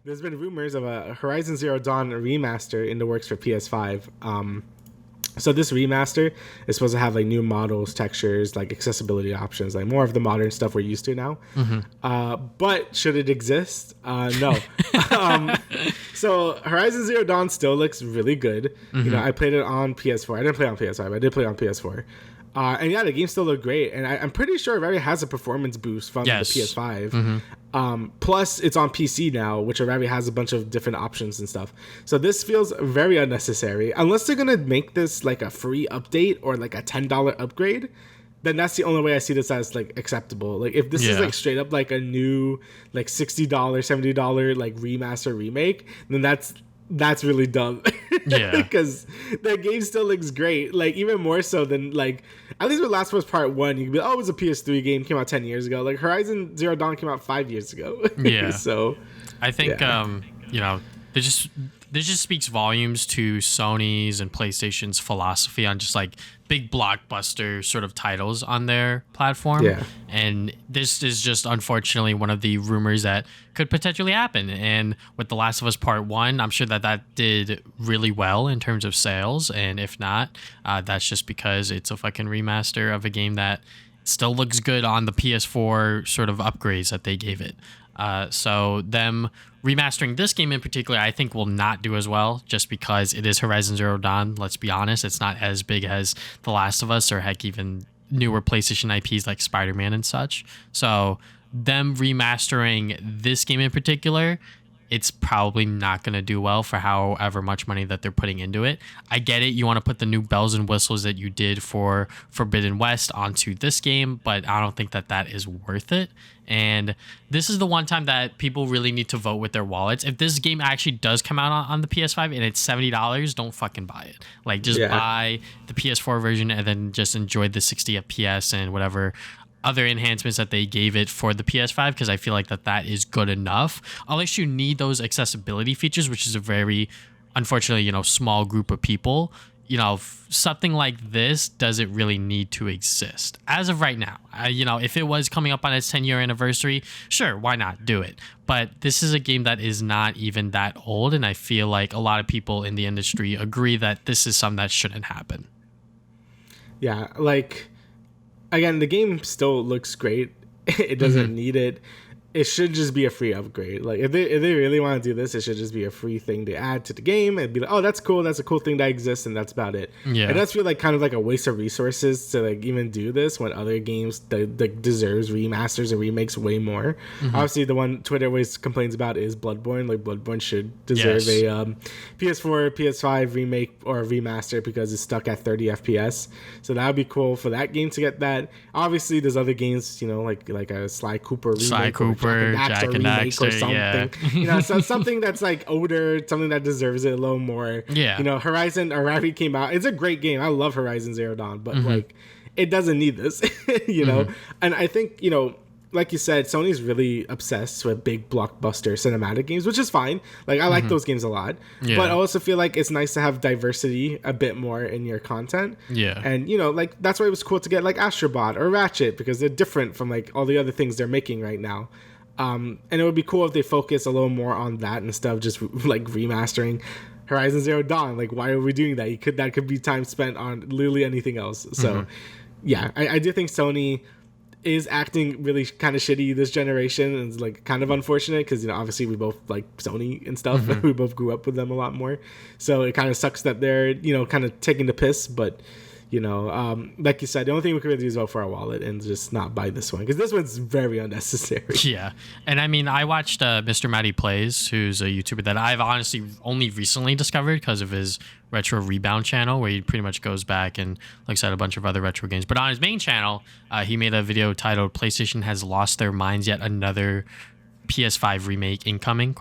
There's been rumors of a Horizon Zero Dawn remaster in the works for PS5. So this remaster is supposed to have like new models, textures, like accessibility options, like more of the modern stuff we're used to now. But should it exist? No. So Horizon Zero Dawn still looks really good. You know, I played it on PS4. I didn't play it on PS5. I did play it on PS4. And yeah, the game still looked great. And I'm pretty sure it already has a performance boost from the PS5. Plus, it's on PC now, which already has a bunch of different options and stuff. So this feels very unnecessary. Unless they're going to make this like a free update or like a $10 upgrade, then that's the only way I see this as like acceptable. Like if this is like straight up like a new like $60, $70 like remaster remake, then that's really dumb. Because the game still looks great. Like even more so than like at least with Last of Us Part 1, you can be like, oh, it was a PS3 game, came out 10 years ago. Like Horizon Zero Dawn came out 5 years ago. So I think you know, this just speaks volumes to Sony's and PlayStation's philosophy on just like big blockbuster sort of titles on their platform. And this is just unfortunately one of the rumors that could potentially happen. And with The Last of Us Part 1, I'm sure that did really well in terms of sales. And if not, that's just because it's a fucking remaster of a game that still looks good on the PS4 sort of upgrades that they gave it. So them remastering this game in particular, I think will not do as well just because it is Horizon Zero Dawn. Let's be honest, it's not as big as The Last of Us or heck even newer PlayStation IPs like Spider-Man and such. So them remastering this game in particular, it's probably not going to do well for however much money that they're putting into it. I get it. You want to put the new bells and whistles that you did for Forbidden West onto this game, but I don't think that is worth it. And this is the one time that people really need to vote with their wallets. If this game actually does come out on the PS5 and it's $70, don't fucking buy it. Like just buy the PS4 version and then just enjoy the 60 FPS and whatever other enhancements that they gave it for the PS5, because I feel like that is good enough. Unless you need those accessibility features, which is a very, unfortunately, you know, small group of people. You know, something like this doesn't really need to exist as of right now. You know, if it was coming up on its 10-year anniversary, sure, why not do it? But this is a game that is not even that old, and I feel like a lot of people in the industry agree that this is something that shouldn't happen. Yeah, like, again, the game still looks great. It doesn't need it. It should just be a free upgrade. Like if they really want to do this, it should just be a free thing to add to the game and be like, oh, that's cool. That's a cool thing that exists, and that's about it. It does feel like kind of like a waste of resources to like even do this when other games that deserves remasters and remakes way more. Obviously, the one Twitter always complains about is Bloodborne. Like Bloodborne should deserve a PS4, PS5 remake or remaster because it's stuck at 30 FPS. So that would be cool for that game to get that. Obviously, there's other games, you know, like a Sly Cooper remake. Jack and Daxter, or something. You know, so something that's like older, something that deserves it a little more. You know, Horizon already came out. It's a great game. I love Horizon Zero Dawn, but like it doesn't need this, you know? And I think, you know, like you said, Sony's really obsessed with big blockbuster cinematic games, which is fine. Like I like those games a lot, but I also feel like it's nice to have diversity a bit more in your content. And you know, like that's why it was cool to get like Astrobot or Ratchet, because they're different from like all the other things they're making right now. And it would be cool if they focus a little more on that instead of just like remastering Horizon Zero Dawn. Like, why are we doing that? That could be time spent on literally anything else. So yeah, I do think Sony is acting really kind of shitty this generation, and it's like kind of unfortunate because, you know, obviously we both like Sony and stuff. We both grew up with them a lot more, so it kind of sucks that they're, you know, kind of taking the piss. But you know, like you said, the only thing we can really do is vote for our wallet and just not buy this one, because this one's very unnecessary. And I mean, I watched Mr. Matty Plays, who's a YouTuber that I've honestly only recently discovered because of his Retro Rebound channel, where he pretty much goes back and looks at a bunch of other retro games. But on his main channel, he made a video titled "PlayStation Has Lost Their Minds, Yet Another PS5 Remake Incoming?"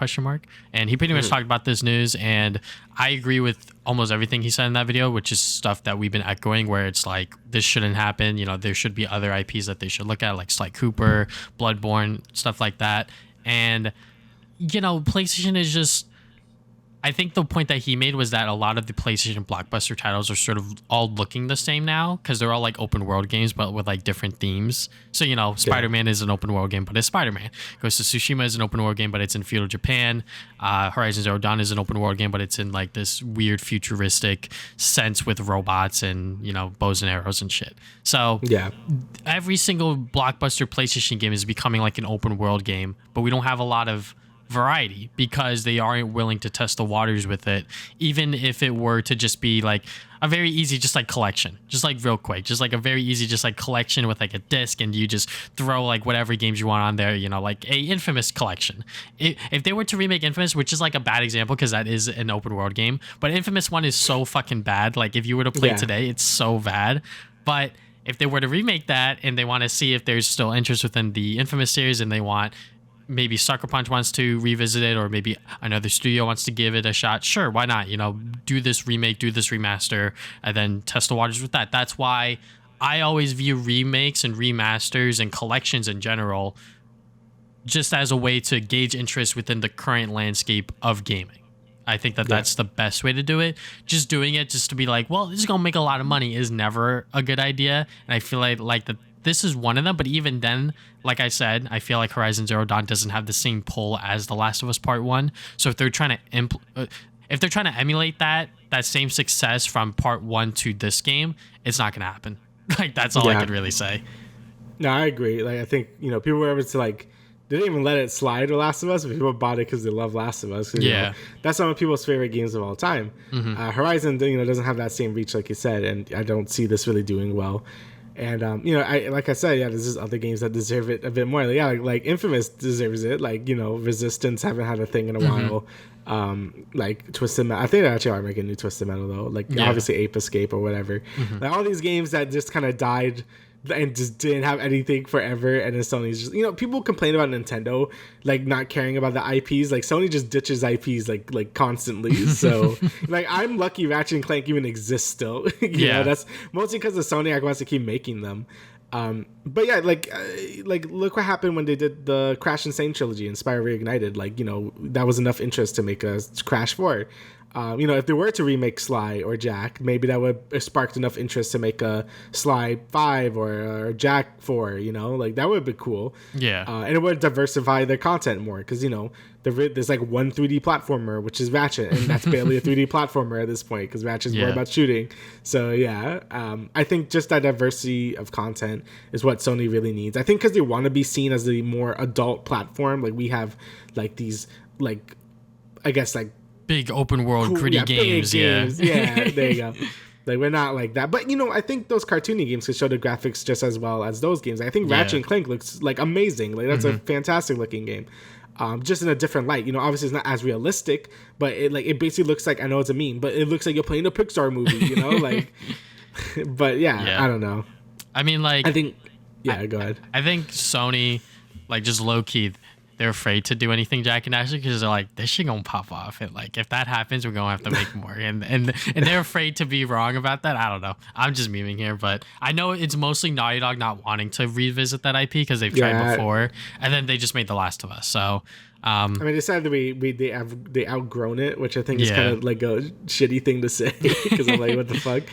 And he pretty much talked about this news, and I agree with almost everything he said in that video, which is stuff that we've been echoing, where it's like, this shouldn't happen. You know, there should be other IPs that they should look at, like Sly Cooper, Bloodborne, stuff like that. And, you know, PlayStation is just, I think the point that he made was that a lot of the PlayStation blockbuster titles are sort of all looking the same now because they're all like open world games, but with like different themes. So, you know, Spider-Man is an open world game, but it's Spider-Man. Ghost of Tsushima is an open world game, but it's in feudal Japan. Horizon Zero Dawn is an open world game, but it's in like this weird futuristic sense with robots and, you know, bows and arrows and shit. So every single blockbuster PlayStation game is becoming like an open world game, but we don't have a lot of variety because they aren't willing to test the waters with it, even if it were to just be like a very easy just like collection, just like real quick, just like a very easy just like collection with like a disc, and you just throw like whatever games you want on there, you know, like a Infamous collection. If they were to remake Infamous, which is like a bad example because that is an open world game, but Infamous 1 is so fucking bad, like if you were to play it today, it's so bad. But if they were to remake that and they want to see if there's still interest within the Infamous series, and they want, maybe Sucker Punch wants to revisit it, or maybe another studio wants to give it a shot, sure, why not? You know, do this remake, do this remaster, and then test the waters with that. That's why I always view remakes and remasters and collections in general just as a way to gauge interest within the current landscape of gaming. I think that that's the best way to do it. Just doing it just to be like, well, this is going to make a lot of money is never a good idea. And I feel like that this is one of them. But even then, like I said, I feel like Horizon Zero Dawn doesn't have the same pull as The Last of Us Part 1. So if they're trying to emulate that same success from Part 1 to this game, it's not going to happen. Like, that's all I could really say. No, I agree. Like, I think, you know, people were able to like, they didn't even let it slide with Last of Us, but people bought it because they love Last of Us. You know, that's some of people's favorite games of all time. Horizon, you know, doesn't have that same reach, like you said, and I don't see this really doing well. And you know, like I said, there's just other games that deserve it a bit more. Like Infamous deserves it. Like, you know, Resistance haven't had a thing in a while. Like Twisted Metal, I think they actually are making a new Twisted Metal though. Like obviously Ape Escape or whatever. Like all these games that just kind of died and just didn't have anything forever, and then Sony's just, you know, people complain about Nintendo like not caring about the IPs. Like Sony just ditches IPs like constantly. So like I'm lucky Ratchet and Clank even exists still. you know, that's mostly because the Sony wants to keep making them. But yeah, like look what happened when they did the Crash Insane trilogy and Spyro Reignited. Like, you know, that was enough interest to make a Crash 4. You know, if they were to remake Sly or Jack, maybe that would have sparked enough interest to make a Sly 5 or Jack 4, you know? Like, that would be cool. Yeah. And it would diversify their content more because, you know, there's like one 3D platformer, which is Ratchet, and that's barely a 3D platformer at this point because Ratchet's more about shooting. So, yeah, I think just that diversity of content is what Sony really needs. I think because they want to be seen as the more adult platform. Like, we have, like, these, like, I guess, like, big open world cool, gritty games. Yeah, there you go. Like, we're not like that. But, you know, I think those cartoony games could show the graphics just as well as those games. I think Ratchet and Clank looks, like, amazing. Like, that's a fantastic looking game. Just in a different light. You know, obviously it's not as realistic, but it basically looks like, I know it's a meme, but it looks like you're playing a Pixar movie, you know? Like, but, yeah, I don't know. I mean, like... I think... Yeah, go ahead. I think Sony, like, just low-key... They're afraid to do anything Jack and Daxter because they're like, this shit gonna pop off. And like, if that happens, we're gonna have to make more. And they're afraid to be wrong about that. I don't know. I'm just memeing here, but I know it's mostly Naughty Dog not wanting to revisit that IP because they've tried before, and then they just made The Last of Us. So, I mean, they said that they outgrown it, which I think is kind of like a shitty thing to say because I'm like, what the fuck.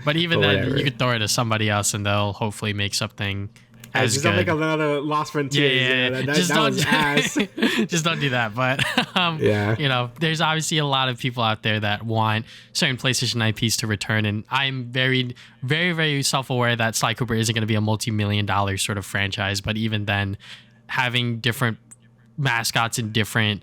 But even then, whatever. You could throw it to somebody else, and they'll hopefully make something. Just don't make another Lost Frontiers. Yeah. Just don't do that. But you know, there's obviously a lot of people out there that want certain PlayStation IPs to return, and I'm very, very, very self-aware that Sly Cooper isn't going to be a multi-million-dollar sort of franchise. But even then, having different mascots in different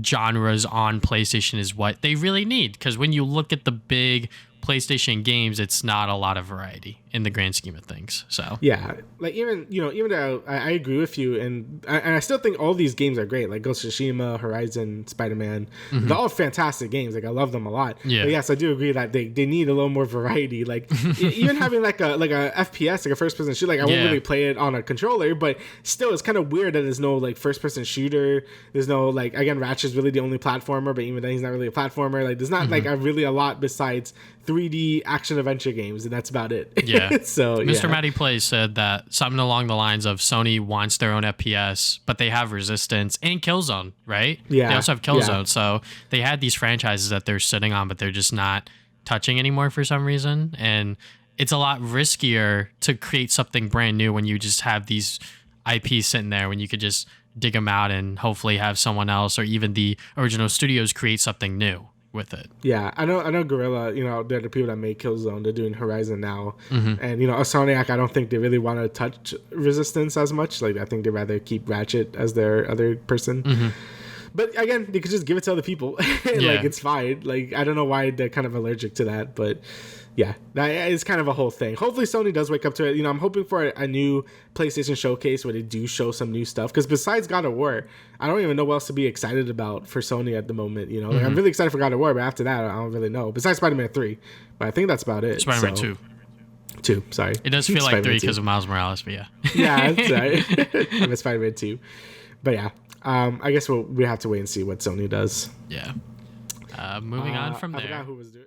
genres on PlayStation is what they really need. Because when you look at the big PlayStation games, it's not a lot of variety in the grand scheme of things. So yeah, like even though I agree with you, and I still think all these games are great, like Ghost of Tsushima, Horizon, Spider-Man. They're all fantastic games. Like I love them a lot. Yeah. But yes, I do agree that they need a little more variety. Like even having like a FPS, like a first person shooter. Like I won't really play it on a controller, but still, it's kind of weird that there's no like first person shooter. There's no like, again, Ratchet's really the only platformer, but even then he's not really a platformer. Like there's not like really a lot besides 3D action adventure games, and that's about it. Yeah. So Mr. Matty Plays said that something along the lines of Sony wants their own FPS, but they have Resistance and Killzone, right? Yeah. They also have Killzone. So they had these franchises that they're sitting on, but they're just not touching anymore for some reason. And it's a lot riskier to create something brand new when you just have these IPs sitting there, when you could just dig them out and hopefully have someone else or even the original studios create something new with it. Yeah, I know Guerrilla, they're the people that make Killzone. They're doing Horizon now. Mm-hmm. And, Sonic, I don't think they really want to touch Resistance as much. Like, I think they'd rather keep Ratchet as their other person. Mm-hmm. But again, they could just give it to other people. Like, it's fine. Like, I don't know why they're kind of allergic to that, but yeah, that is kind of a whole thing. Hopefully Sony does wake up to it. I'm hoping for a new PlayStation showcase where they do show some new stuff. Because besides God of War, I don't even know what else to be excited about for Sony at the moment. Like, I'm really excited for God of War, but after that, I don't really know. Besides Spider-Man 3, but I think that's about it. Spider-Man 2. 2, sorry. It does feel like 3 because of Miles Morales, but yeah. Yeah, that's right. I miss Spider-Man 2. But yeah, I guess we have to wait and see what Sony does. Yeah. Moving on from there. I forgot who was doing